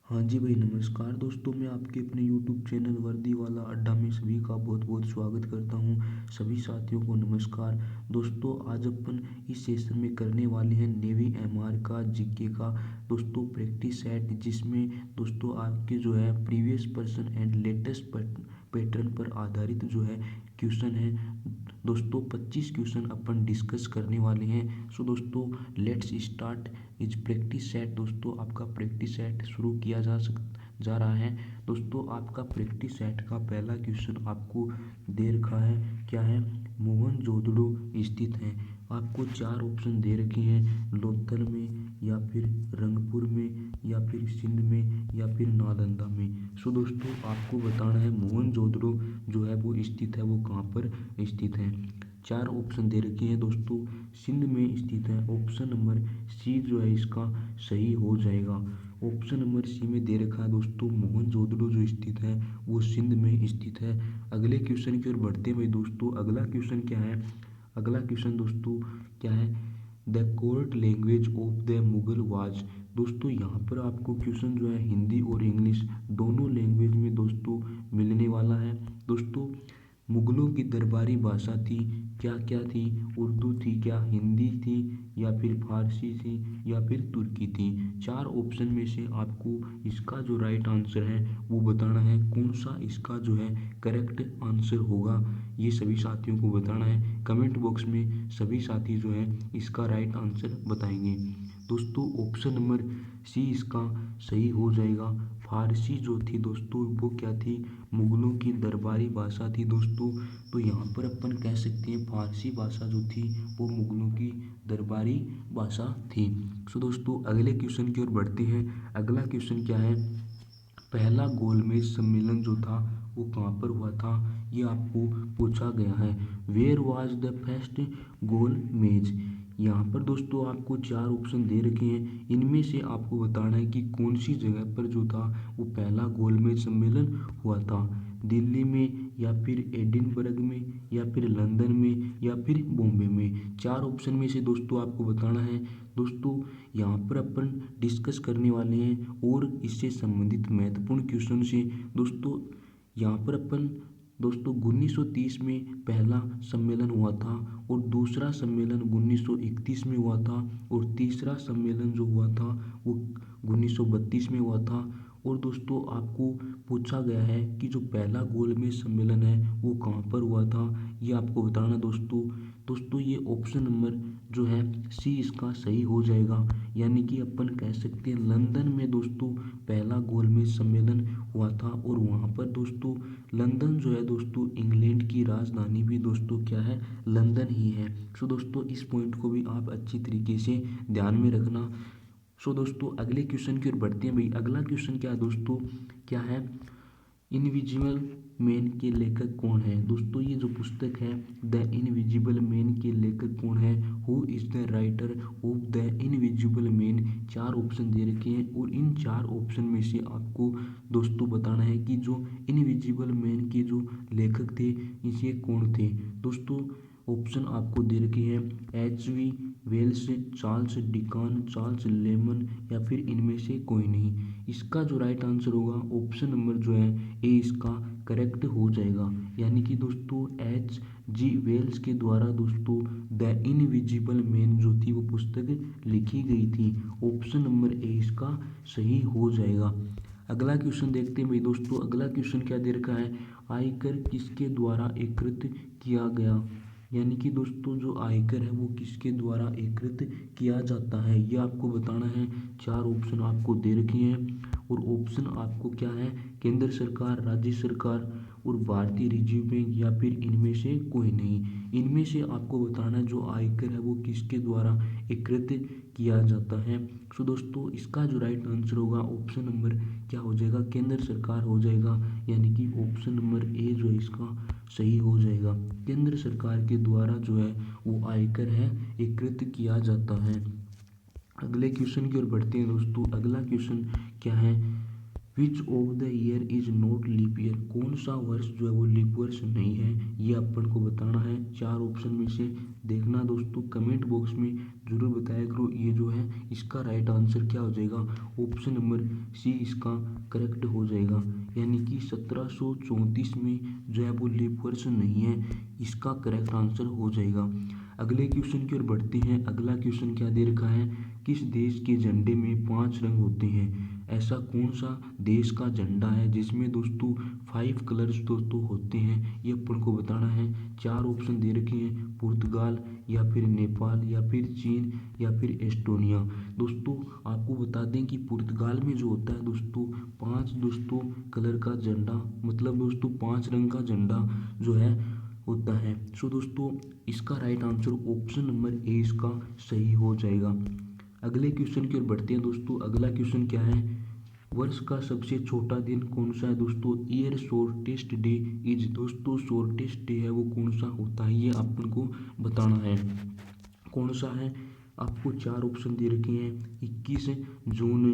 हाँ जी भाई, नमस्कार दोस्तों। मैं आपके अपने यूट्यूब चैनल वर्दी वाला अड्डा में सभी का बहुत बहुत स्वागत करता हूँ। सभी साथियों को नमस्कार। दोस्तों, आज अपन इस सेशन में करने वाले हैं नेवी एमआर का जीके का दोस्तों प्रैक्टिस सेट, जिसमें दोस्तों आपके जो है previous person and latest pattern पर आधारित जो है क्वेश्चन है। दोस्तों 25 क्वेश्चन अपन डिस्कस करने वाले हैं। सो दोस्तों, let's start is practice set. दोस्तों आपका प्रैक्टिस सेट शुरू किया जा रहा है। दोस्तों आपका प्रैक्टिस सेट का पहला क्वेश्चन आपको दे रखा है। क्या है? मोहनजोदड़ो स्थित है। आपको चार ऑप्शन दे रखे हैं, लोथल में या फिर रंगपुर में या फिर सिंध में या फिर नालंदा में। सो दोस्तों आपको बताना है मोहनजोदड़ो जो है वो स्थित है, वो कहाँ पर स्थित है। चार ऑप्शन दे रखे हैं दोस्तों। सिंध में स्थित है, ऑप्शन नंबर सी जो है इसका सही हो जाएगा। ऑप्शन नंबर सी में दे रखा है दोस्तों मोहनजोदड़ो जो स्थित है वो सिंध में स्थित है। अगले क्वेश्चन की ओर बढ़ते हैं भाई दोस्तों। अगला क्वेश्चन क्या है? अगला क्वेश्चन दोस्तों क्या है? The court language of the Mughal was. दोस्तों यहाँ पर आपको क्वेश्चन जो है हिंदी और इंग्लिश दोनों लैंग्वेज में दोस्तों मिलने वाला है। दोस्तों मुगलों की दरबारी भाषा थी क्या क्या थी? उर्दू थी क्या, हिंदी थी या फिर फारसी थी या फिर तुर्की थी? चार ऑप्शन में से आपको इसका जो राइट आंसर है वो बताना है। कौन सा इसका जो है करेक्ट आंसर होगा, ये सभी साथियों को बताना है। कमेंट बॉक्स में सभी साथी जो है इसका राइट आंसर बताएंगे। दोस्तों ऑप्शन नंबर सी इसका सही हो जाएगा। फारसी जो थी दोस्तों वो क्या थी? मुगलों की दरबारी भाषा थी दोस्तों। तो यहाँ पर अपन कह सकते हैं फारसी भाषा जो थी वो मुगलों की दरबारी भाषा थी। सो दोस्तों अगले क्वेश्चन की ओर बढ़ते हैं। अगला क्वेश्चन क्या है? पहला गोलमेज सम्मेलन जो था वो कहाँ पर हुआ था, ये आपको पूछा गया है। वेयर वाज द फर्स्ट गोलमेज। यहाँ पर दोस्तों आपको चार ऑप्शन दे रखे हैं, इनमें से आपको बताना है कि कौन सी जगह पर जो था वो पहला गोलमेज सम्मेलन हुआ था। दिल्ली में या फिर एडिनबर्ग में या फिर लंदन में या फिर बॉम्बे में। चार ऑप्शन में से दोस्तों आपको बताना है। दोस्तों यहाँ पर अपन डिस्कस करने वाले हैं और इससे संबंधित महत्वपूर्ण क्वेश्चन से। दोस्तों यहाँ पर अपन दोस्तों 1930 में पहला सम्मेलन हुआ था और दूसरा सम्मेलन 1931 में हुआ था और तीसरा सम्मेलन जो हुआ था वो 1932 में हुआ था। और दोस्तों आपको पूछा गया है कि जो पहला गोलमेज सम्मेलन है वो कहाँ पर हुआ था, ये आपको बताना दोस्तों। दोस्तों ये ऑप्शन नंबर जो है सी इसका सही हो जाएगा, यानी कि अपन कह सकते हैं लंदन में दोस्तों पहला गोलमेज सम्मेलन हुआ था। और वहाँ पर दोस्तों लंदन जो है दोस्तों इंग्लैंड की राजधानी भी दोस्तों क्या है? लंदन ही है। सो दोस्तों इस पॉइंट को भी आप अच्छी तरीके से ध्यान में रखना। सो दोस्तों अगले क्वेश्चन की ओर बढ़ते हैं भाई। अगला क्वेश्चन क्या है दोस्तों? क्या है? इनविजिबल मैन के लेखक कौन है? दोस्तों ये जो पुस्तक है द इनविजिबल मैन के लेखक कौन है? Who is the writer of the invisible man. चार ऑप्शन दे रखे हैं और इन चार ऑप्शन में से आपको दोस्तों बताना है कि जो इनविजिबल मैन के जो लेखक थे इसे कौन थे। दोस्तों ऑप्शन आपको दे रखे हैं H V. Wells, Charles Dickens, Charles Lemon या फिर इनमें से कोई नहीं। इसका जो राइट आंसर होगा ऑप्शन नंबर जो है ए इसका करेक्ट हो जाएगा, यानी कि दोस्तों H.G. वेल्स के द्वारा दोस्तों द इनविजिबल मैन जो थी वो पुस्तक लिखी गई थी। ऑप्शन नंबर ए इसका सही हो जाएगा। अगला क्वेश्चन देखते हैं भाई दोस्तों। अगला क्वेश्चन क्या दे रखा है? आयकर किसके द्वारा एकत्रित किया गया, यानी कि दोस्तों जो आयकर है वो किसके द्वारा एकत्रित किया जाता है, ये आपको बताना है। चार ऑप्शन आपको दे रखे हैं और ऑप्शन आपको क्या है? केंद्र सरकार, राज्य सरकार और भारतीय रिजर्व बैंक या फिर इनमें से कोई नहीं। इनमें से आपको बताना है जो आयकर है वो किसके द्वारा एकत्रित किया जाता है। सो दोस्तों इसका जो राइट आंसर होगा ऑप्शन नंबर क्या हो जाएगा? केंद्र सरकार हो जाएगा, यानी कि ऑप्शन नंबर ए जो है इसका सही हो जाएगा। केंद्र सरकार के द्वारा जो है वो आयकर है एकत्रित किया जाता है। अगले क्वेश्चन की ओर बढ़ते हैं दोस्तों। अगला क्वेश्चन क्या है? Which of the year is not leap year. कौन सा वर्ष जो है वो लीप वर्ष नहीं है, ये अपन को बताना है। चार ऑप्शन में से देखना दोस्तों, कमेंट बॉक्स में ज़रूर बताया करो ये जो है इसका राइट आंसर क्या हो जाएगा। ऑप्शन नंबर सी इसका करेक्ट हो जाएगा, यानी कि 1734 में जो है वो लीप वर्ष नहीं है, इसका करेक्ट आंसर हो जाएगा। अगले क्वेश्चन की ओर बढ़ते हैं। अगला क्वेश्चन क्या दे रखा है, किस देश के झंडे में 5 रंग होते हैं। ऐसा कौन सा देश का झंडा है जिसमें दोस्तों 5 कलर्स दोस्तों होते हैं, ये अपन को बताना है। 4 ऑप्शन दे रखे हैं, पुर्तगाल या फिर नेपाल या फिर चीन या फिर एस्टोनिया। दोस्तों आपको बता दें कि पुर्तगाल में जो होता है दोस्तों 5 दोस्तों कलर का झंडा, मतलब दोस्तों 5 रंग का झंडा जो है होता है। सो दोस्तों इसका right answer option number A इसका सही हो जाएगा। अगले क्वेश्चन की ओर बढ़ते हैं दोस्तों। अगला क्वेश्चन क्या है, वर्ष का सबसे छोटा दिन कौन सा है दोस्तों। ईयर शॉर्टेस्ट डे इज, दोस्तों शॉर्टेस्ट डे है वो कौन सा होता है, ये अपन को बताना है। कौन सा है, आपको 4 ऑप्शन दे रखे हैं, 21 जून,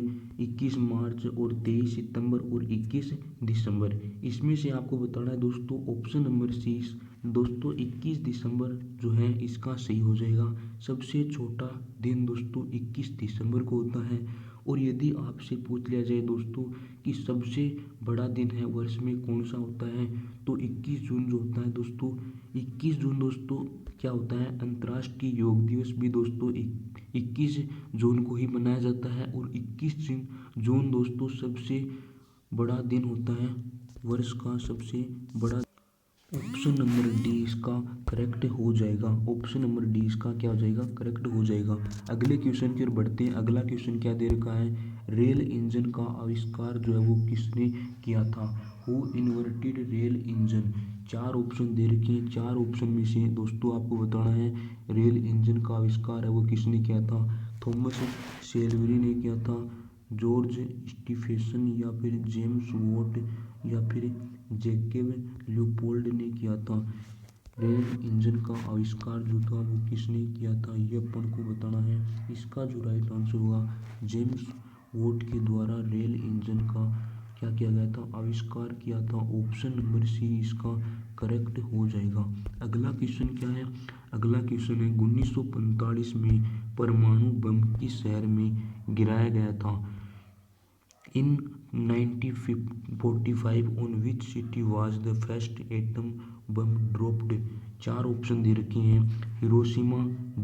21 मार्च और 23 सितंबर और 21 दिसंबर। इसमें से आपको बताना है दोस्तों ऑप्शन नंबर सी, दोस्तों 21 दिसंबर जो है इसका सही हो जाएगा। सबसे छोटा दिन दोस्तों 21 दिसंबर को होता है। और यदि आपसे पूछ लिया जाए दोस्तों कि सबसे बड़ा दिन है वर्ष में कौन सा होता है, तो 21 जून जो होता है दोस्तों, 21 जून दोस्तों क्या होता है, अंतर्राष्ट्रीय योग दिवस भी दोस्तों 21 जून को ही मनाया जाता है। और 21 जून दोस्तों सबसे बड़ा दिन होता है, वर्ष का सबसे बड़ा। ऑप्शन नंबर डी इसका करेक्ट हो जाएगा। ऑप्शन नंबर डी इसका क्या हो जाएगा, करेक्ट हो जाएगा। अगले क्वेश्चन की ओर बढ़ते हैं। अगला क्वेश्चन क्या दे रखा है, रेल इंजन का आविष्कार जो है वो किसने किया था। Who invented rail engine. 4 option दे रखे हैं, 4 ऑप्शन में से दोस्तों आपको बताना है रेल इंजन का आविष्कार है वो किसने किया था। थॉमस सेल्वरी ने किया था, जॉर्ज स्टीफेंसन या फिर जेम्स वॉट या फिर जैकब लियोपोल्ड ने किया था। रेल इंजन का आविष्कार जो था वो किसने किया था, ये अपन को बताना है। इसका जो राइट आंसर होगा, जेम्स वॉट के द्वारा रेल इंजन का क्या किया गया था, आविष्कार किया था। ऑप्शन नंबर सी इसका करेक्ट हो जाएगा। अगला क्वेश्चन क्या है, अगला क्वेश्चन है 1945 में परमाणु बम किस शहर में गिराया गया था। In 1945 on which city was the first atom bomb dropped। 4 option दे रखे हैं, हिरोशिमा,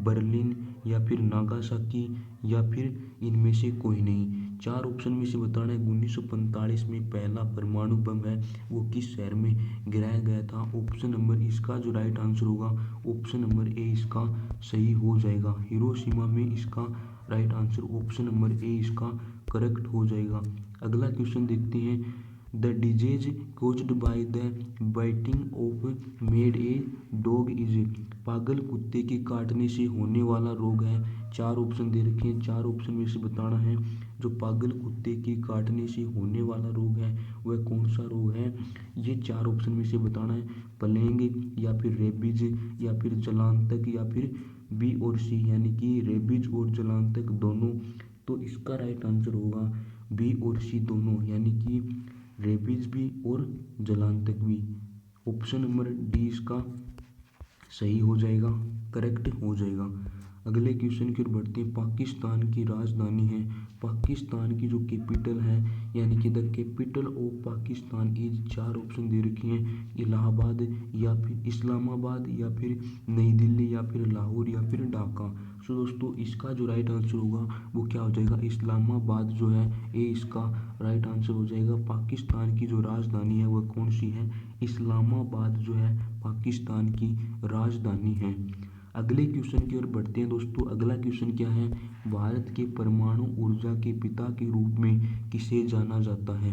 बर्लिन या फिर नागासाकी या फिर इनमें से कोई नहीं। 4 ऑप्शन में से बताना है 1945 में पहला परमाणु बम है वो किस शहर में गिराया गया था। ऑप्शन नंबर इसका जो राइट आंसर होगा ऑप्शन नंबर ए इसका सही हो जाएगा। हिरोशिमा में इसका right answer option number A इसका करेक्ट हो जाएगा। अगला क्वेश्चन देखते हैं, the disease caused by the biting of made a dog is. पागल कुत्ते के काटने से होने वाला रोग है। 4 ऑप्शन दे रखे हैं, 4 ऑप्शन में से बताना है जो पागल कुत्ते के काटने से होने वाला रोग है वह कौन सा रोग है। ये 4 ऑप्शन में से बताना है, प्लेग या फिर रेबीज या फिर जलांतक या फिर बी और सी, यानी कि रेबीज और जलांतक दोनों। तो इसका राइट आंसर होगा बी और सी दोनों, यानी कि रेबीज भी और जलांतक भी। ऑप्शन नंबर डी इसका सही हो जाएगा, करेक्ट हो जाएगा। अगले क्वेश्चन की ओर बढ़ते हैं। पाकिस्तान की राजधानी है, पाकिस्तान की जो कैपिटल है यानी कि the capital of Pakistan is. 4 option दे रखे हैं, इलाहाबाद या फिर इस्लामाबाद या फिर नई दिल्ली या फिर लाहौर या फिर ढाका। सो दोस्तों इसका जो राइट आंसर होगा वो क्या हो जाएगा, इस्लामाबाद जो है ये इसका राइट आंसर हो जाएगा। पाकिस्तान की जो राजधानी है वह कौन सी है, इस्लामाबाद जो है पाकिस्तान की राजधानी है। अगले क्वेश्चन की ओर बढ़ते हैं दोस्तों। अगला क्वेश्चन क्या है, भारत के परमाणु ऊर्जा के पिता के रूप में किसे जाना जाता है।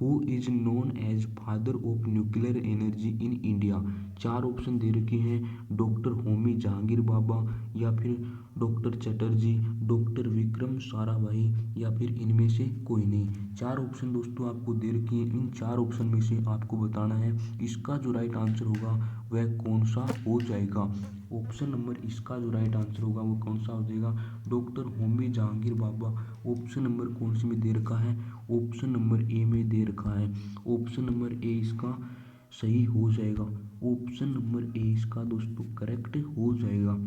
Who is known as father of nuclear energy in India. 4 option दे रखे हैं, डॉक्टर होमी जहांगीर बाबा या फिर डॉक्टर चटर्जी, डॉक्टर विक्रम साराभाई या फिर इनमें से कोई नहीं। 4 ऑप्शन दोस्तों आपको दे रखे हैं, इन 4 ऑप्शन में से आपको बताना है इसका जो राइट आंसर होगा वह कौन सा हो जाएगा। ऑप्शन नंबर इसका जो राइट आंसर होगा वो कौन सा हो जाएगा, डॉक्टर होमी जहांगीर बाबा। ऑप्शन नंबर कौन सी में दे रखा है, ऑप्शन नंबर ए में दे रखा है। ऑप्शन नंबर ए इसका सही हो जाएगा। ऑप्शन नंबर ए इसका दोस्तों करेक्ट हो जाएगा।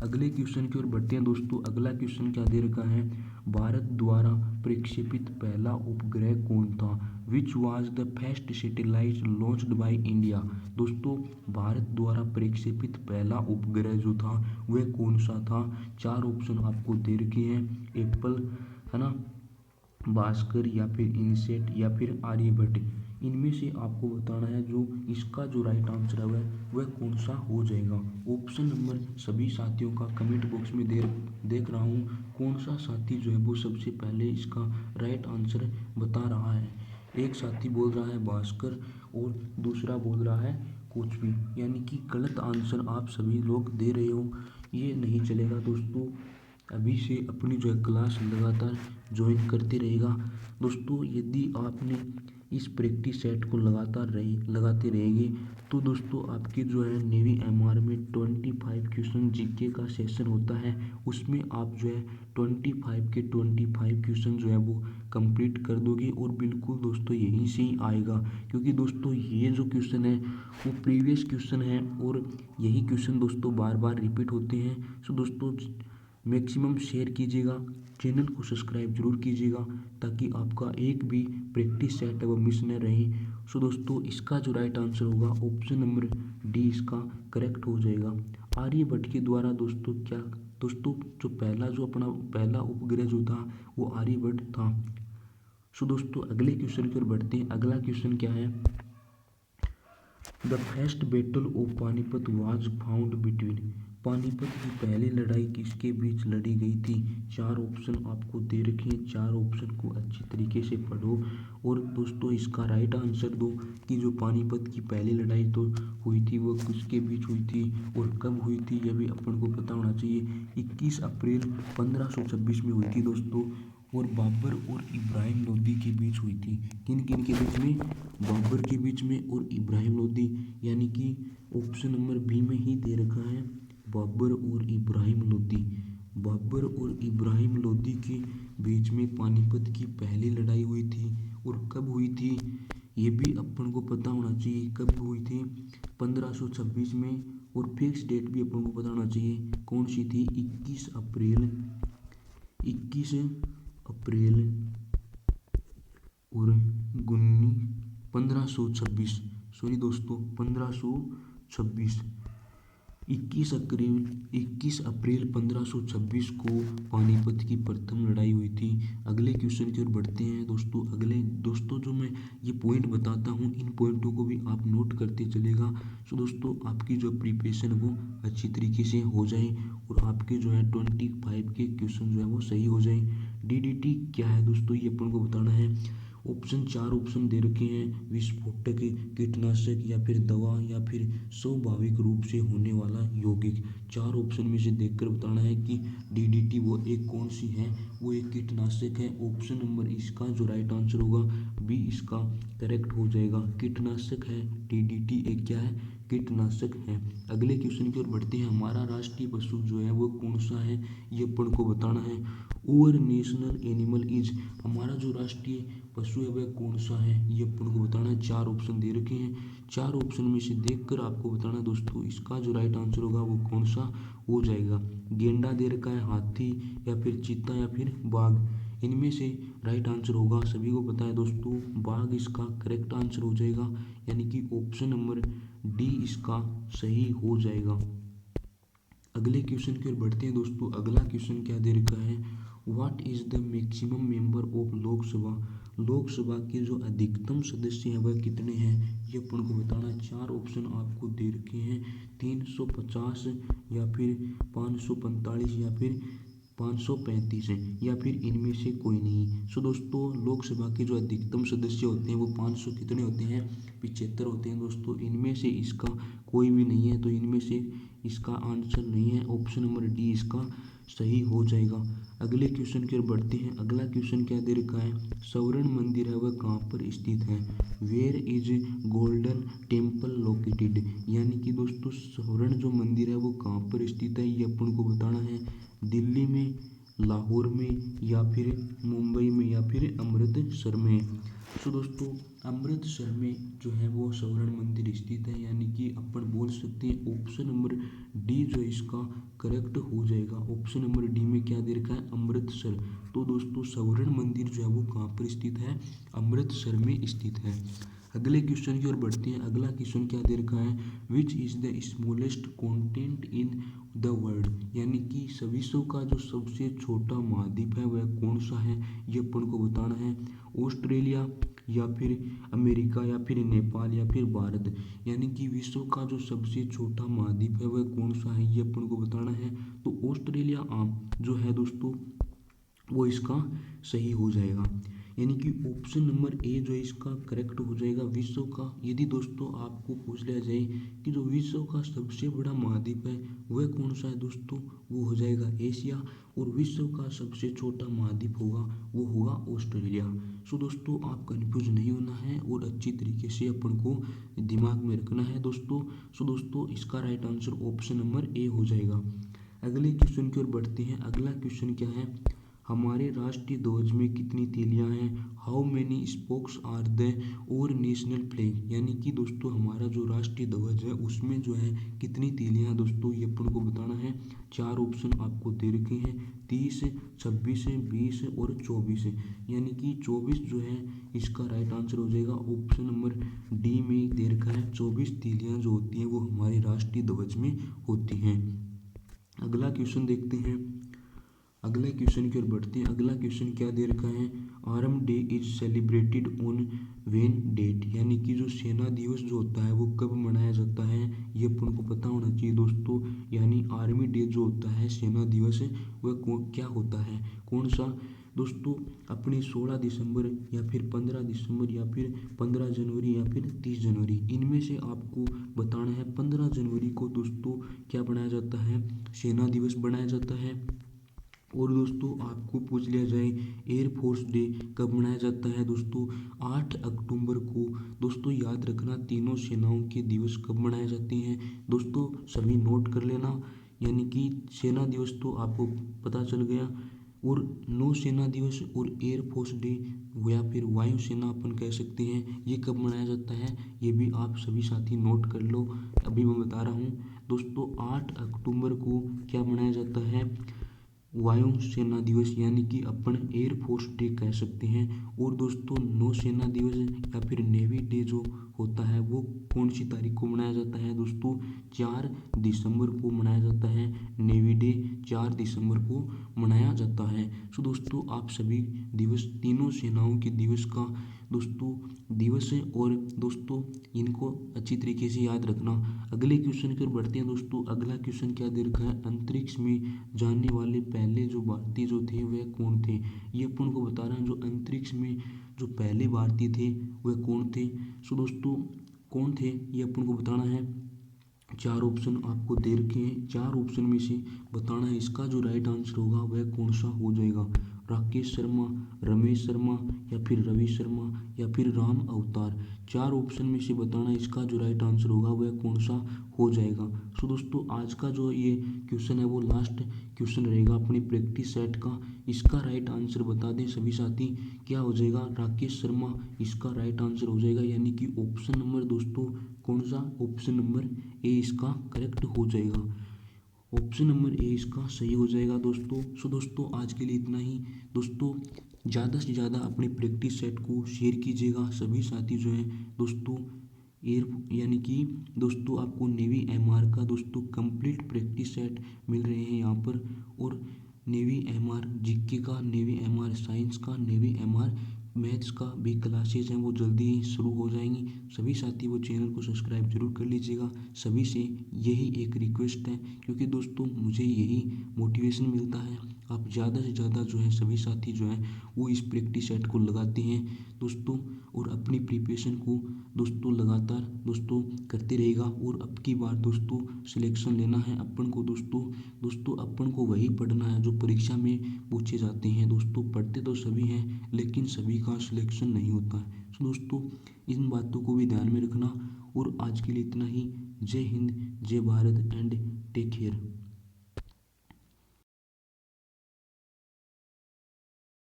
अगले क्वेश्चन की ओर बढ़ते हैं दोस्तों। अगला क्वेश्चन क्या दे रखा है, भारत द्वारा प्रक्षेपित पहला उपग्रह कौन था? Which was the first satellite launched by India? दोस्तों भारत द्वारा प्रक्षेपित पहला उपग्रह जो था वह कौन सा था? चार ऑप्शन आपको दे रखे हैं, एप्पल है ना, भास्कर या फिर इनसेट या फिर आर्यभट्ट। इनमें से आपको बताना है जो इसका जो राइट आंसर है वह कौन सा हो जाएगा। ऑप्शन नंबर सभी साथियों का कमेंट बॉक्स में देख रहा हूँ कौन सा साथी जो है वो सबसे पहले इसका राइट आंसर बता रहा है। एक साथी बोल रहा है भास्कर और दूसरा बोल रहा है कुछ भी, यानी कि गलत आंसर आप सभी लोग दे रहे हो। ये नहीं चलेगा दोस्तों, अभी से अपनी जो है क्लास लगातार ज्वाइन करते रहेगा। दोस्तों यदि आपने इस प्रैक्टिस सेट को लगाते रहेंगे तो दोस्तों आपके जो है नेवी एमआर में 25 क्वेश्चन जीके का सेशन होता है, उसमें आप जो है 25 के 25 क्वेश्चन जो है वो कंप्लीट कर दोगे। और बिल्कुल दोस्तों यहीं से ही आएगा, क्योंकि दोस्तों ये जो क्वेश्चन है वो प्रीवियस क्वेश्चन है और यही क्वेश्चन दोस्तों बार बार रिपीट होते हैं। सो दोस्तों मैक्सिमम शेयर कीजिएगा, चैनल को सब्सक्राइब जरूर कीजिएगा ताकि आपका एक भी प्रैक्टिस सेट है वो मिस न रहे। सो दोस्तों इसका जो राइट आंसर होगा ऑप्शन नंबर डी इसका करेक्ट हो जाएगा। आर्यभट्ट के द्वारा दोस्तों क्या, दोस्तों जो अपना पहला उपग्रह जो था वो आर्यभट्ट था। सो दोस्तों अगले क्वेश्चन की ओर बढ़ते हैं। अगला क्वेश्चन क्या है, the first battle of Panipat was found between? Panipat की पहली लड़ाई किसके बीच लड़ी गई थी? चार ऑप्शन आपको दे रखे हैं, चार ऑप्शन को अच्छी तरीके से पढ़ो और दोस्तों इसका राइट आंसर दो कि जो पानीपत की पहली लड़ाई तो हुई थी वो किसके बीच हुई थी और कब हुई थी, यह भी अपन को पता होना चाहिए। 21 अप्रैल 1526 में हुई थी दोस्तों, और बाबर और इब्राहिम लोदी के बीच हुई थी। किन किन के बीच में? बाबर के बीच में और इब्राहिम लोदी, यानी कि ऑप्शन नंबर बी में ही दे रखा है, बाबर और इब्राहिम लोदी। बाबर और इब्राहिम लोदी के बीच में पानीपत की पहली लड़ाई हुई थी। और कब हुई थी ये भी अपन को पता होना चाहिए, कब हुई थी? 1526 में। और फिक्स डेट भी अपन को पता होना चाहिए, कौन सी थी? 21 अप्रैल 1526, सॉरी दोस्तों 1526, 21 अप्रैल 1526 को पानीपत की प्रथम लड़ाई हुई थी। अगले क्वेश्चन की ओर बढ़ते हैं दोस्तों। अगले दोस्तों जो मैं ये पॉइंट बताता हूँ इन पॉइंटों को भी आप नोट करते चलेगा। सो दोस्तों आपकी जो प्रिपरेशन वो अच्छी तरीके से हो जाए और आपके जो है 25 के क्वेश्चन जो है वो सही हो जाए। डीडीटी क्या है दोस्तों ये अपन को बताना है। ऑप्शन चार ऑप्शन दे रखे हैं, विस्फोटक, कीटनाशक या फिर दवा या फिर स्वाभाविक रूप से होने वाला यौगिक। चार ऑप्शन में से देखकर बताना है कि डीडीटी वो एक कौन सी है, वो एक कीटनाशक है। ऑप्शन नंबर इसका जो राइट आंसर होगा बी इसका करेक्ट हो जाएगा, कीटनाशक है। डीडीटी एक क्या है? कीटनाशक है। अगले क्वेश्चन की ओर बढ़ते हैं। हमारा राष्ट्रीय पशु जो है वो कौन सा है ये अपन को बताना है। ओवर नेशनल एनिमल इज, हमारा जो राष्ट्रीय पशु है वह कौन सा है ये अपन को बताना है। चार ऑप्शन दे रखे हैं, चार ऑप्शन में से देखकर आपको बताना है दोस्तों इसका जो राइट आंसर होगा वो कौन सा हो जाएगा। गेंडा दे रखा है, हाथी या फिर चीता या फिर बाघ। इनमें से राइट आंसर होगा, सभी को पता है दोस्तों, बाघ इसका करेक्ट आंसर हो जाएगा, यानी कि ऑप्शन नंबर डी इसका सही हो जाएगा। अगले क्वेश्चन की ओर बढ़ते हैं दोस्तों। अगला क्वेश्चन क्या दे रखा है, what is the maximum member of Lok Sabha? Lok Sabha के जो अधिकतम सदस्य हैं वह कितने हैं ये अपन को बताना है। चार ऑप्शन आपको दे रखे हैं, 350 या फिर 545 या फिर 535 है या फिर इनमें से कोई नहीं। सो दोस्तों लोकसभा के जो अधिकतम सदस्य होते हैं वो 500 कितने होते हैं? 75 होते हैं दोस्तों। इनमें से इसका कोई भी नहीं है, तो इनमें से इसका आंसर नहीं है, ऑप्शन नंबर डी इसका सही हो जाएगा। अगले क्वेश्चन की ओर बढ़ते हैं। अगला क्वेश्चन क्या दे रखा है, स्वर्ण मंदिर है वह कहाँ पर स्थित है? Where is Golden Temple located, यानी कि दोस्तों स्वर्ण जो मंदिर है वो कहाँ पर स्थित है ये अपन को बताना है। दिल्ली में लाहौर में या फिर मुंबई में या फिर अमृतसर में। सो दोस्तों अमृतसर में जो है वो स्वर्ण मंदिर स्थित है, यानी कि अपन बोल सकते हैं ऑप्शन नंबर डी जो है इसका करेक्ट हो जाएगा। ऑप्शन नंबर डी में क्या दे रखा है, अमृतसर। तो दोस्तों स्वर्ण मंदिर जो है वो कहाँ पर स्थित है, अमृतसर में स्थित है। अगले क्वेश्चन की ओर बढ़ते हैं। अगला क्वेश्चन क्या दे रखा है, which is the smallest continent in the world, यानी कि विश्व का जो सबसे छोटा महाद्वीप है वह कौन सा है, ये अपन को बताना है। ऑस्ट्रेलिया या फिर अमेरिका या फिर नेपाल या फिर भारत, यानी कि विश्व का जो सबसे छोटा महाद्वीप है वह कौन सा है, ये अपन को बताना है। तो ऑस्ट्रेलिया जो है दोस्तों वो इसका सही हो जाएगा, यानी कि ऑप्शन नंबर ए जो है इसका करेक्ट हो जाएगा। विश्व का यदि दोस्तों आपको पूछ लिया जाए कि जो विश्व का सबसे बड़ा महाद्वीप है वह कौन सा है दोस्तों, वो हो जाएगा एशिया। और विश्व का सबसे छोटा महाद्वीप होगा वो होगा ऑस्ट्रेलिया। सो दोस्तों आप कंफ्यूज नहीं होना है और अच्छी तरीके से अपन को दिमाग में रखना है दोस्तों। सो दोस्तों इसका right answer option number A हो जाएगा। अगले क्वेश्चन की ओर बढ़ते हैं। अगला क्वेश्चन क्या है, हमारे राष्ट्रीय ध्वज में कितनी तीलियां हैं, how many spokes are the और नेशनल फ्लैग, यानी कि दोस्तों हमारा जो राष्ट्रीय ध्वज है उसमें जो है कितनी तीलियां हैं दोस्तों, ये अपन को बताना है। चार ऑप्शन आपको दे रखे हैं, 30, 26, 20 और 24, यानी कि 24 जो है इसका राइट आंसर हो जाएगा। ऑप्शन नंबर डी में दे रखा है 24 तीलियां जो होती हैं वो हमारे राष्ट्रीय ध्वज में होती हैं। अगला क्वेश्चन देखते हैं। अगले क्वेश्चन की ओर बढ़ते हैं। अगला क्वेश्चन क्या दे रखा है, arm day is celebrated on when date, यानी कि जो सेना दिवस जो होता है वो कब मनाया जाता है, ये अपन को पता होना चाहिए दोस्तों। यानी आर्मी डे जो होता है सेना दिवस वह क्या होता है, कौन सा दोस्तों, अपने 16 दिसंबर या फिर 15 दिसंबर या फिर 15 जनवरी या फिर 30 जनवरी, इनमें से आपको बताना है। 15 जनवरी को दोस्तों क्या बनाया जाता है, सेना दिवस बनाया जाता है। और दोस्तों आपको पूछ लिया जाए एयरफोर्स डे कब मनाया जाता है दोस्तों, 8 अक्टूबर को। दोस्तों याद रखना तीनों सेनाओं के दिवस कब मनाए जाते हैं दोस्तों, सभी नोट कर लेना। यानी कि सेना दिवस तो आपको पता चल गया, और नौसेना दिवस और एयरफोर्स डे या फिर वायुसेना अपन कह सकते हैं, ये कब मनाया जाता है ये भी आप सभी साथी नोट कर लो। अभी मैं बता रहा हूँ दोस्तों, 8 अक्टूबर को क्या मनाया जाता है, वायु सेना दिवस, यानी कि अपन एयरफोर्स डे कह सकते हैं। और दोस्तों नौसेना दिवस या फिर नेवी डे जो होता है वो कौन सी तारीख को मनाया जाता है दोस्तों, 4 दिसंबर को मनाया जाता है। नेवी डे 4 दिसंबर को मनाया जाता है। सो दोस्तों आप सभी दिवस तीनों सेनाओं के दिवस का दोस्तों दिवस है, और दोस्तों इनको अच्छी तरीके से याद रखना। अगले क्वेश्चन की ओर बढ़ते हैं दोस्तों। अगला क्वेश्चन क्या दे रखा है, अंतरिक्ष में जाने वाले पहले जो भारतीय जो थे वह कौन थे, ये अपन को बता रहा है। जो अंतरिक्ष में जो पहले भारतीय थे वह कौन थे, सो दोस्तों कौन थे ये अपन को बताना है। चार ऑप्शन आपको दे रखे हैं, चार ऑप्शन में से बताना है इसका जो राइट आंसर होगा वह कौन सा हो जाएगा। राकेश शर्मा, रमेश शर्मा या फिर रवि शर्मा या फिर राम अवतार, चार ऑप्शन में से बताना इसका जो राइट आंसर होगा वह कौन सा हो जाएगा। सो दोस्तों आज का जो ये क्वेश्चन है वो लास्ट क्वेश्चन रहेगा अपनी प्रैक्टिस सेट का। इसका राइट आंसर बता दें सभी साथी, क्या हो जाएगा, राकेश शर्मा इसका राइट आंसर हो जाएगा, यानी कि ऑप्शन नंबर दोस्तों कौन सा, ऑप्शन नंबर ए इसका करेक्ट हो जाएगा। ऑप्शन नंबर ए इसका सही हो जाएगा दोस्तों। सो दोस्तों आज के लिए इतना ही दोस्तों, ज़्यादा से ज़्यादा अपनी प्रैक्टिस सेट को शेयर कीजिएगा। सभी साथी जो हैं दोस्तों एयर यानी कि दोस्तों आपको नेवी एमआर का दोस्तों कंप्लीट प्रैक्टिस सेट मिल रहे हैं यहाँ पर, और नेवी एमआर जीके का, नेवी एमआर साइंस का, नेवी एमआर मैथ्स का भी क्लासेज हैं वो जल्दी ही शुरू हो जाएंगी। सभी साथी वो चैनल को सब्सक्राइब जरूर कर लीजिएगा। सभी से यही एक रिक्वेस्ट है, क्योंकि दोस्तों मुझे यही मोटिवेशन मिलता है। आप ज़्यादा से ज़्यादा जो है सभी साथी जो हैं वो इस प्रैक्टिस सेट को लगाते हैं दोस्तों, और अपनी प्रिपरेशन को दोस्तों लगातार दोस्तों करते रहेगा। और अब की बार दोस्तों सिलेक्शन लेना है अपन को दोस्तों अपन को वही पढ़ना है जो परीक्षा में पूछे जाते हैं दोस्तों। पढ़ते तो सभी हैं लेकिन सभी का सिलेक्शन नहीं होता है। तो दोस्तों इन बातों को भी ध्यान में रखना। और आज के लिए इतना ही। जय हिंद, जय भारत एंड टेक केयर।